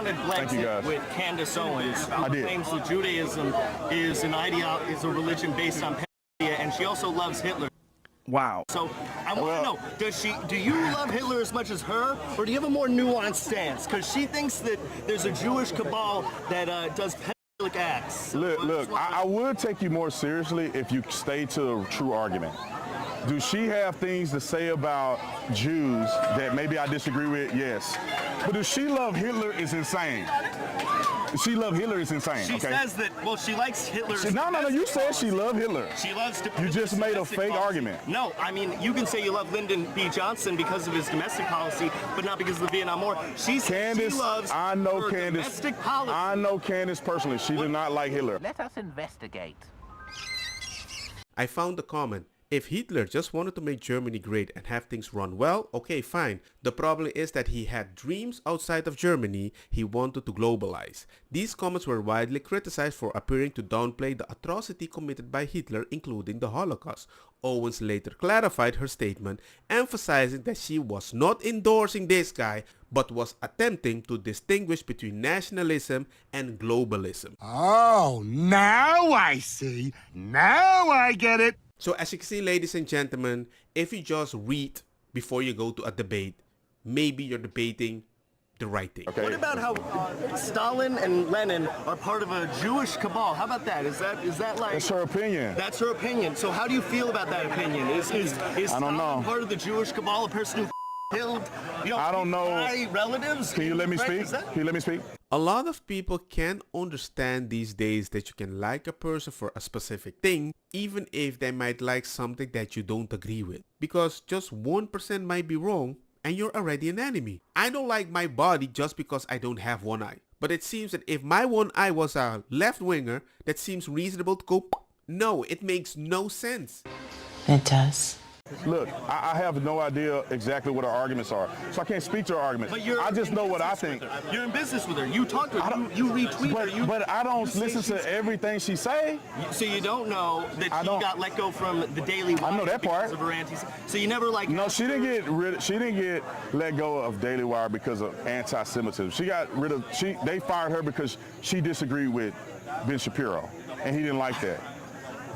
founded Blexit with Candace Owens, who claims that Judaism is is a religion based on pedophilia, and she also loves Hitler. Wow. So I want to know, do you love Hitler as much as her, or do you have a more nuanced stance? Because she thinks that there's a Jewish cabal that does pedophilic acts. Look, I would take you more seriously if you stay to a true argument. Do she have things to say about Jews that maybe I disagree with? Yes. But does she love Hitler is insane. She love Hitler is insane. She says that, well, she likes Hitler. No, you said she loved Hitler. She loves to. You just made a fake argument. No, I mean, you can say you love Lyndon B. Johnson because of his domestic policy, but not because of the Vietnam War. She loves I know her Candace. Domestic policy. I know Candace personally. She did not like Hitler. Let us investigate. I found the comment. If Hitler just wanted to make Germany great and have things run well, okay, fine. The problem is that he had dreams outside of Germany. He wanted to globalize. These comments were widely criticized for appearing to downplay the atrocity committed by Hitler, including the Holocaust. Owens later clarified her statement, emphasizing that she was not endorsing this guy, but was attempting to distinguish between nationalism and globalism. Oh, now I see. Now I get it. So as you can see, ladies and gentlemen, if you just read before you go to a debate, maybe you're debating the right thing. Okay. What about how Stalin and Lenin are part of a Jewish cabal? How about that? Is that like... That's her opinion. That's her opinion. So how do you feel about that opinion? Is Stalin part of the Jewish cabal, a person who killed, I don't know. relatives? Can you let me speak? Can you let me speak? A lot of people can't understand these days that you can like a person for a specific thing, even if they might like something that you don't agree with. Because just 1% might be wrong and you're already an enemy. I don't like my body just because I don't have one eye. But it seems that if my one eye was a left winger, that seems reasonable to go, no, it makes no sense. It does. Look, I have no idea exactly what her arguments are, so I can't speak to her arguments. I just know what I think. You're in business with her. You talk to her. You retweet her. But I don't listen to everything she say. So you don't know that she got let go from the Daily Wire. I know that part. Of her so you never like. No, she didn't get let go of Daily Wire because of anti-Semitism. She got rid of. They fired her because she disagreed with Ben Shapiro, and he didn't like that.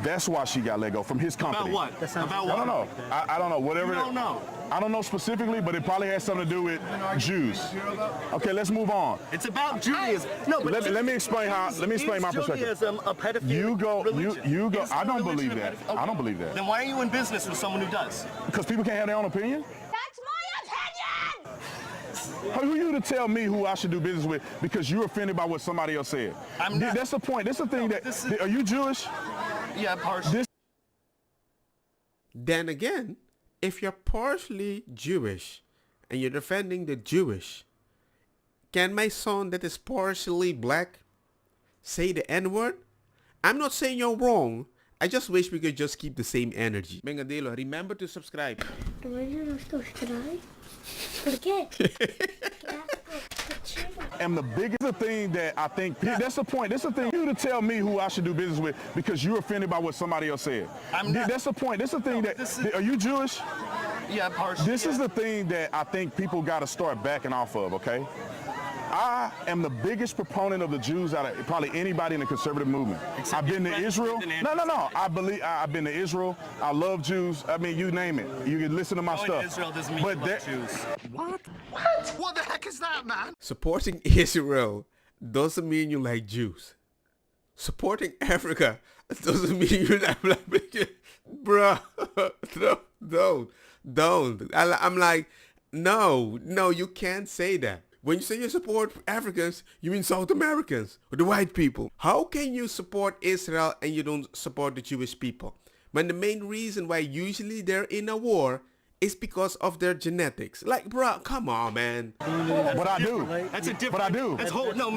That's why she got let go from his company. About what? About what? I don't know. I don't know. Whatever. You don't know. I don't know specifically, but it probably has something to do with Jews. Okay, let's move on. It's about Judaism. No, but let me explain how. Let me explain my perspective. Judaism a pedophile You go. I don't believe that. Okay. I don't believe that. Then why are you in business with someone who does? Because people can't have their own opinion. That's my opinion. Who are you to tell me who I should do business with because you're offended by what somebody else said? I'm not. That's the point. That's the thing are you Jewish? Yeah, partially. Then again, if you're partially Jewish and you're defending the Jewish, can my son that is partially black say the N-word? I'm not saying you're wrong. I just wish we could just keep the same energy. Mengadelo, remember to subscribe. And the biggest thing that I think, that's the point. That's the thing. You to tell me who I should do business with because you're offended by what somebody else said. That's the point. That's the thing are you Jewish? Yeah, partially. This is the thing that I think people got to start backing off of, okay? I am the biggest proponent of the Jews out of probably anybody in the conservative movement. I've been to Israel. No. I've been to Israel. I love Jews. I mean, you name it. You can listen to my stuff. Israel doesn't mean you love Jews. What? What the heck is that, man? Supporting Israel doesn't mean you like Jews. Supporting Africa doesn't mean you like bruh. Don't. I'm like, no, you can't say that. When you say you support Africans, you mean South Americans or the white people. How can you support Israel and you don't support the Jewish people? When the main reason why usually they're in a war is because of their genetics. Like, bro, come on, man. But I do. That's a different. But I do. No,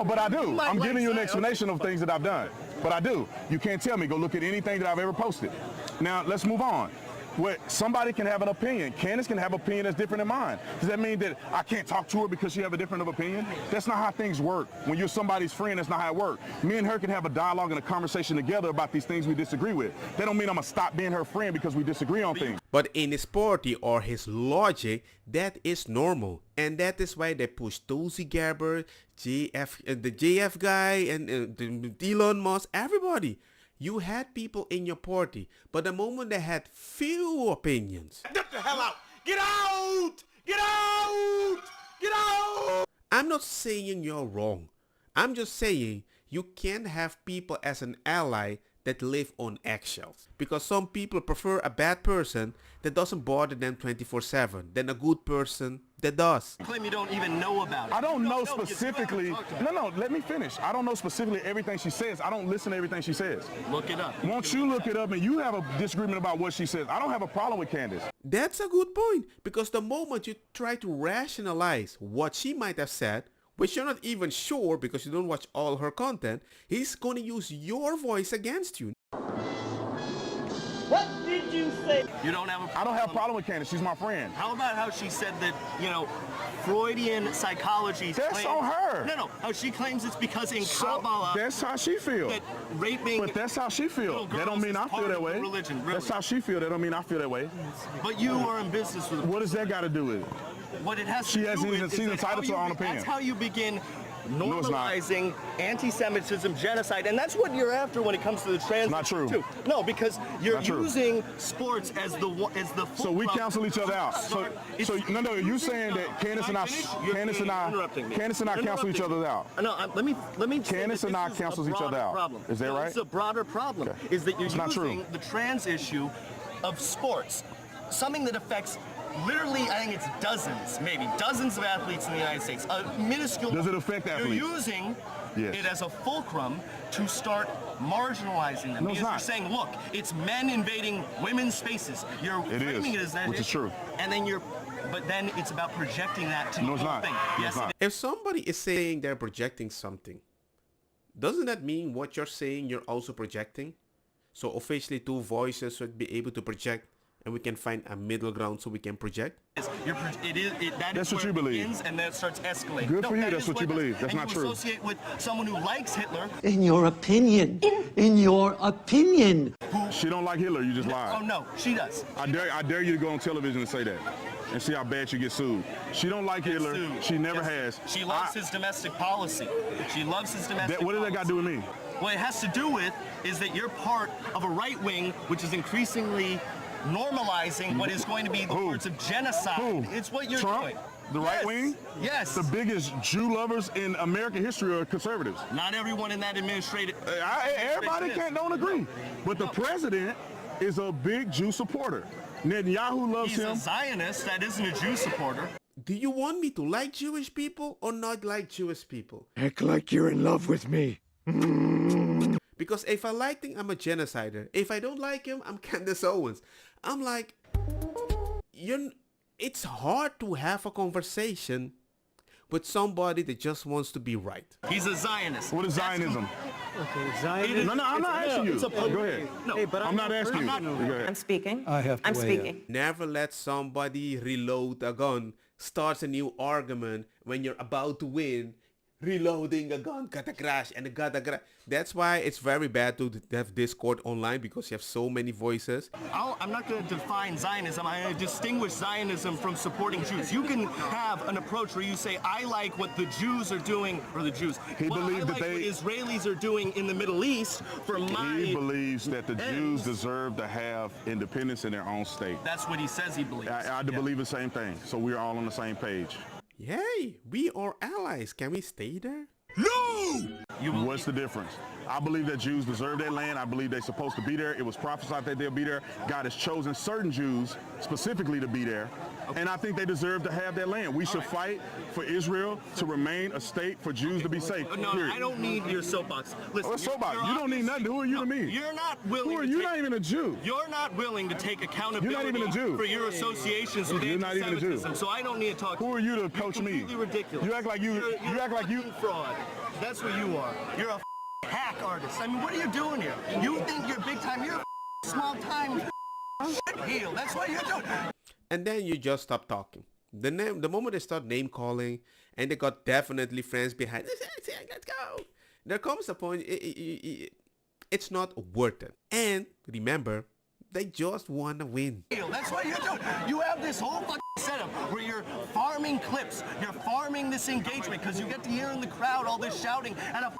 but I do. I'm giving you an explanation of things that I've done. But I do. You can't tell me. Go look at anything that I've ever posted. Now, let's move on. What, somebody can have an opinion. Candace can have an opinion that's different than mine. Does that mean that I can't talk to her because she have a different of opinion? That's not how things work. When you're somebody's friend, that's not how it works. Me and her can have a dialogue and a conversation together about these things we disagree with. That don't mean I'm gonna stop being her friend because we disagree on things. But in his party or his logic, that is normal. And that is why they push Tulsi Gabbard, the JF guy, and Elon Musk, everybody. You had people in your party, but the moment they had few opinions. Get the hell out! Get out! Get out! Get out! I'm not saying you're wrong. I'm just saying you can't have people as an ally that live on eggshells. Because some people prefer a bad person that doesn't bother them 24/7 than a good person that does. You claim you don't even know about it. I don't know specifically. No, let me finish. I don't know specifically everything she says. I don't listen to everything she says. Look it up. Won't you look it up and you have a disagreement about what she says? I don't have a problem with Candace. That's a good point. Because the moment you try to rationalize what she might have said, which you're not even sure because you don't watch all her content, he's going to use your voice against you. What did you say? You don't have a problem. I don't have a problem with Candace. She's my friend. How about how she said that, Freudian psychology... That's on her. No, how she claims it's because in So Kabbalah... that's how she feels. That raping... But that's how she feels. That don't mean I feel that way. Religion, really. That's how she feels. That don't mean I feel that way. But you are in business with... What does that got to do with it? What it has She to hasn't do even with seen is the title to her own opinion. That's how you begin it's not. normalizing anti-Semitism, genocide, and that's what you're after when it comes to the trans. Not true. Too. No, because you're Not true. using sports as the So we cancel each other out. So no, you saying that Candace and I cancel each other out? No, let me. Candace and I cancels each other out. Problem. Is that right? It's a broader problem. Okay. Is that you're It's not using true. the trans issue of sports, something that affects. Literally, I think it's dozens of athletes in the United States. A minuscule. Does it affect athletes? You're using Yes. it as a fulcrum to start marginalizing them. No, it's because not. you're saying, look, it's men invading women's spaces. You're framing it as that which is true. And then but then it's about projecting that to the No, it's whole not. thing. No, Yes, it's not. If somebody is saying they're projecting something, doesn't that mean what you're saying you're also projecting? So officially two voices should be able to project and we can find a middle ground so we can project? That's That's what you believe. And then it starts escalating. Good for you, that that's is what you believe. That's and not you true. associate with someone who likes Hitler. In your opinion. In your opinion. She don't like Hitler. You just Oh lied. no, she does. I dare you to go on television and say that, and see how bad you get sued. She don't like Hitler. Sued. She never Yes. has. She loves his domestic policy. She loves his domestic What does that got to do with me? What it has to do with is that you're part of a right wing which is increasingly normalizing what is going to be the Who? words of genocide. Who? It's what you're Trump? doing. The right wing? Yes. The biggest Jew lovers in American history are conservatives. Not everyone in that administration. Everybody don't agree. But the president is a big Jew supporter. Netanyahu loves He's a him. Zionist that isn't a Jew supporter. Do you want me to like Jewish people or not like Jewish people? Act like you're in love with me. Because if I like him, I'm a genocider. If I don't like him, I'm Candace Owens. I'm like, it's hard to have a conversation with somebody that just wants to be right. He's a Zionist. What is Zionism? Okay, Zionism. No, I'm not asking you. Go ahead. No, Hey, but I'm not asking you. Go ahead. I'm speaking. I have to I'm weigh in. speaking. Never let somebody reload a gun, starts a new argument when you're about to win. Reloading a gun, gotta crash, and it gotta crash. That's why it's very bad to have Discord online because you have so many voices. I'm not going to define Zionism. I'm going to distinguish Zionism from supporting Jews. You can have an approach where you say, I like what the Jews are doing, or the Jews. He well, believed I that like what Israelis are doing in the Middle East for my... He believes that the Jews ends. deserve to have independence in their own state. That's what he says he believes. I believe the same thing. So we're all on the same page. Hey, we are allies. Can we stay there? What's the difference? I believe that Jews deserve that land. I believe they're supposed to be there. It was prophesied that they'll be there. God has chosen certain Jews specifically to be there. And I think they deserve to have that land. We should fight for Israel to remain a state for Jews to be safe. No, period. I don't need your soapbox. Listen, What's soapbox? You don't need nothing. Who are you to me? You're not willing. Who are to you? take- Not even a Jew. You're not willing to take accountability You're not even a Jew. for your associations with You're not even a Jew. anti-Semitism. So I don't need to talk. Who are you to coach You're me? completely ridiculous. You act like you. You're You act like you. a fraud. That's what you are. You're a hack artist. I mean, what are you doing here? You think you're big time? You're a small time heel. That's what you're doing. And then you just stop talking. The moment they start name calling, and they got definitely friends behind, let's go. There comes a point, it's not worth it. And remember, they just want to win. That's what you're doing. You have this whole fucking setup where you're farming clips. You're farming this engagement because you get to hear in the crowd all this shouting and a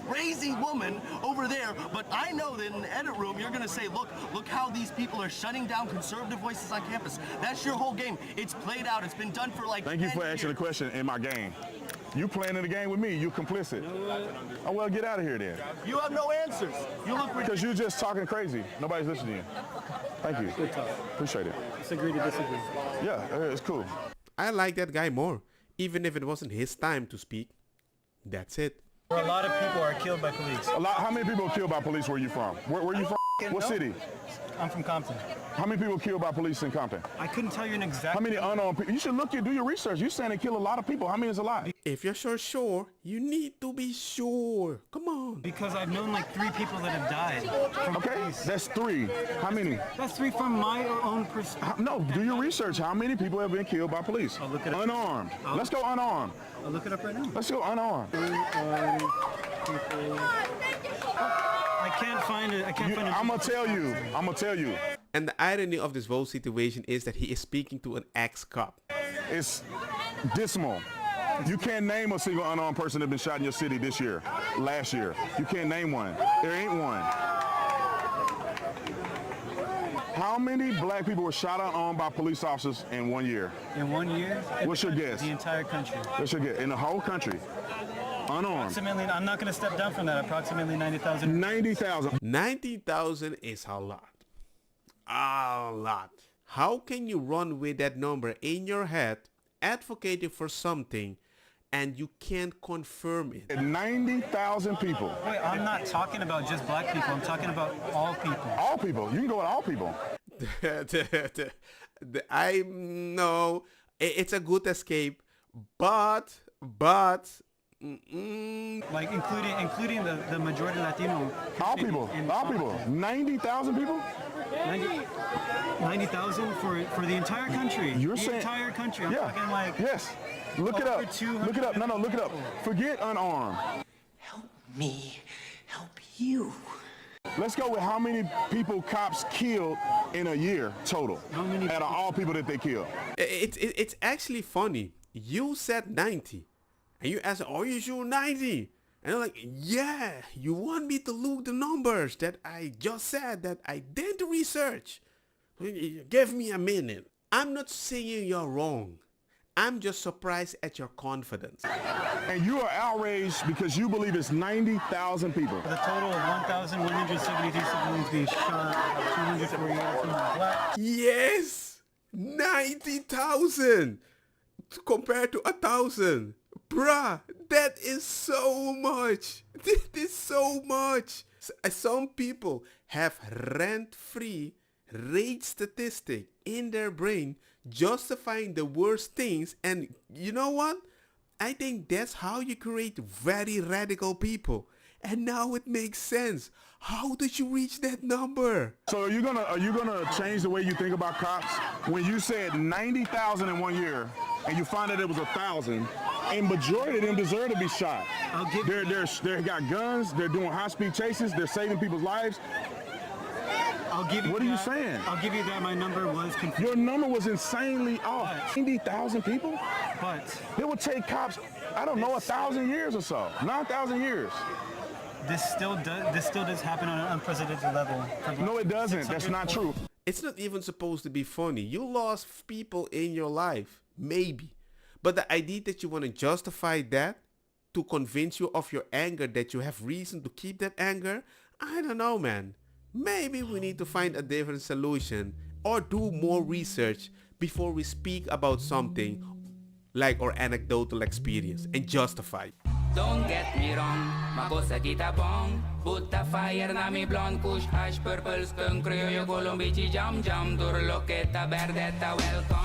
crazy woman over there. But I know that in the edit room, you're going to say, look how these people are shutting down conservative voices on campus. That's your whole game. It's played out. It's been done for like 10 Thank you for years. asking the question in my game. You playing in the game with me. You complicit. Oh, well, get out of here then. You have no answers. You look ridiculous. Because you're just talking crazy. Nobody's listening to you. Thank you. Good talk. Appreciate it. Let's agree to disagree. Yeah, it's cool. I like that guy more. Even if it wasn't his time to speak. That's it. A lot of people are killed by police. How many people were killed by police where you from? Where you from? What city? I'm from Compton. How many people killed by police in Compton? I couldn't tell you an exact. How many unarmed people? You should do your research. You're saying they kill a lot of people. How many is a lot? If you're sure, you need to be sure. Come on. Because I've known like 3 people that have died from Okay, police. that's 3. How many? That's 3 from my own perspective. No, do your research. How many people have been killed by police? I'll look it up. Unarmed. Let's go unarmed. I'll look it up right now. Let's go unarmed. I can't find it. I can't find it. I'm gonna tell you. And the irony of this whole situation is that he is speaking to an ex-cop. It's dismal. You can't name a single unarmed person that been shot in your city this year, last year. You can't name one. There ain't one. How many black people were shot unarmed by police officers in 1 year? In 1 year? What's your guess? The entire country. What's your guess? In the whole country. Unarmed. Approximately, I'm not going to step down from that. Approximately 90,000. 90,000. 90,000 is a lot. A lot. How can you run with that number in your head, advocating for something, and you can't confirm it? 90,000 people. Wait, I'm not talking about just black people. I'm talking about all people. All people. You can go with all people. I know it's a good escape, but Like including the majority Latino. All people. All people. 90,000 people? 90,000 for the entire country. You're the saying entire country. I'm yeah. talking like Yes. Look it up. over 200 Look it up. No, look it up. Forget unarmed. Help me help you. Let's go with how many people cops killed in a year total. How many out of all people that they killed? it's actually funny. You said 90, and you asked, "Are you sure 90?" And I'm like, "Yeah." You want me to look the numbers that I just said that I did the research. Give me a minute. I'm not saying you're wrong. I'm just surprised at your confidence. And you are outraged because you believe it's 90,000 people. the total of 1,173 civilians being shot, 248 from black. Yes, 90,000 compared to 1,000. Bruh, that is so much. That is so much. Some people have rent-free rage statistic in their brain justifying the worst things, and you know what? I think that's how you create very radical people. And now it makes sense. How did you reach that number? So are you gonna change the way you think about cops? When you said 90,000 in 1 year, and you find that it was 1,000, and majority of them deserve to be shot. They got guns. They're doing high-speed chases. They're saving people's lives. I'll give you What are you saying? I'll give you that my number was confused. Your number was insanely off. 90,000 people? But It would take cops, I don't know, 1,000 years or so. 9,000 years. this still does happen on an unprecedented level. No, it doesn't. That's not true. It's not even supposed to be funny. You lost people in your life, maybe. But the idea that you want to justify that to convince you of your anger, that you have reason to keep that anger, I don't know, man. Maybe we need to find a different solution or do more research before we speak about something like our anecdotal experience and justify. Don't get me wrong, makosa kita bong. Buta fire na mi blonde kush hash purple skunk. Criollo colombici jam jam. Durlo que ta verde ta welcome.